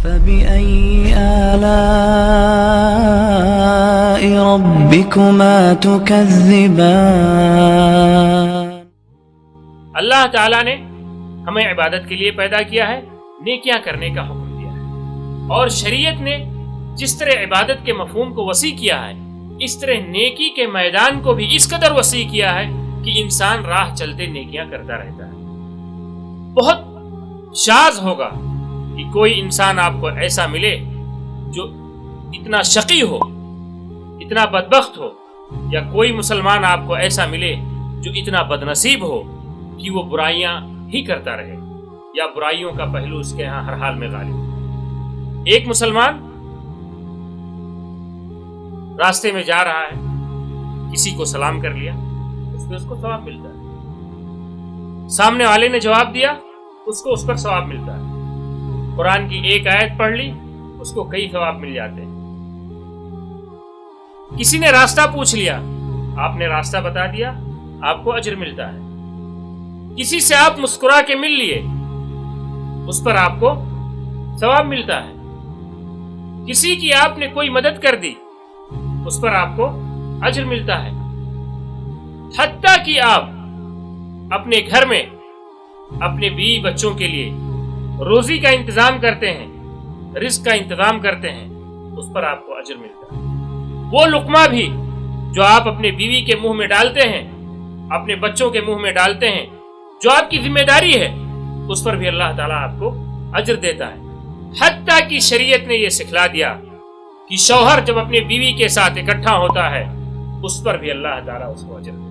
فبأي آلاء ربكما تكذبان۔ اللہ تعالیٰ نے ہمیں عبادت کے لیے پیدا کیا ہے، نیکیاں کرنے کا حکم دیا ہے، اور شریعت نے جس طرح عبادت کے مفہوم کو وسیع کیا ہے، اس طرح نیکی کے میدان کو بھی اس قدر وسیع کیا ہے کہ انسان راہ چلتے نیکیاں کرتا رہتا ہے۔ بہت شاذ ہوگا کہ کوئی انسان آپ کو ایسا ملے جو اتنا شقی ہو، اتنا بدبخت ہو، یا کوئی مسلمان آپ کو ایسا ملے جو اتنا بدنصیب ہو کہ وہ برائیاں ہی کرتا رہے، یا برائیوں کا پہلو اس کے ہاں ہر حال میں غالب۔ ایک مسلمان راستے میں جا رہا ہے، کسی کو سلام کر لیا، اس کو ثواب ملتا ہے۔ سامنے والے نے جواب دیا، اس کو اس پر ثواب ملتا ہے۔ قرآن کی ایک آیت پڑھ لی، اس کو کئی ثواب مل جاتے ہیں۔ کسی نے راستہ پوچھ لیا، آپ نے راستہ بتا دیا، آپ کو اجر ملتا ہے۔ کسی سے آپ مسکرا کے مل لیے، اس پر آپ کو ثواب ملتا ہے۔ کسی کی آپ نے کوئی مدد کر دی، اس پر آپ کو اجر ملتا ہے۔ حتیٰ کہ آپ اپنے گھر میں اپنے بیوی بچوں کے لیے روزی کا انتظام کرتے ہیں، رزق کا انتظام کرتے ہیں، اس پر آپ کو اجر ملتا ہے۔ وہ لقمہ بھی جو آپ اپنے بیوی کے منہ میں ڈالتے ہیں، اپنے بچوں کے منہ میں ڈالتے ہیں، جو آپ کی ذمہ داری ہے، اس پر بھی اللہ تعالیٰ آپ کو اجر دیتا ہے۔ حتیٰ کہ شریعت نے یہ سکھلا دیا کہ شوہر جب اپنی بیوی کے ساتھ اکٹھا ہوتا ہے، اس پر بھی اللہ تعالیٰ اس کو اجر دیتا ہے۔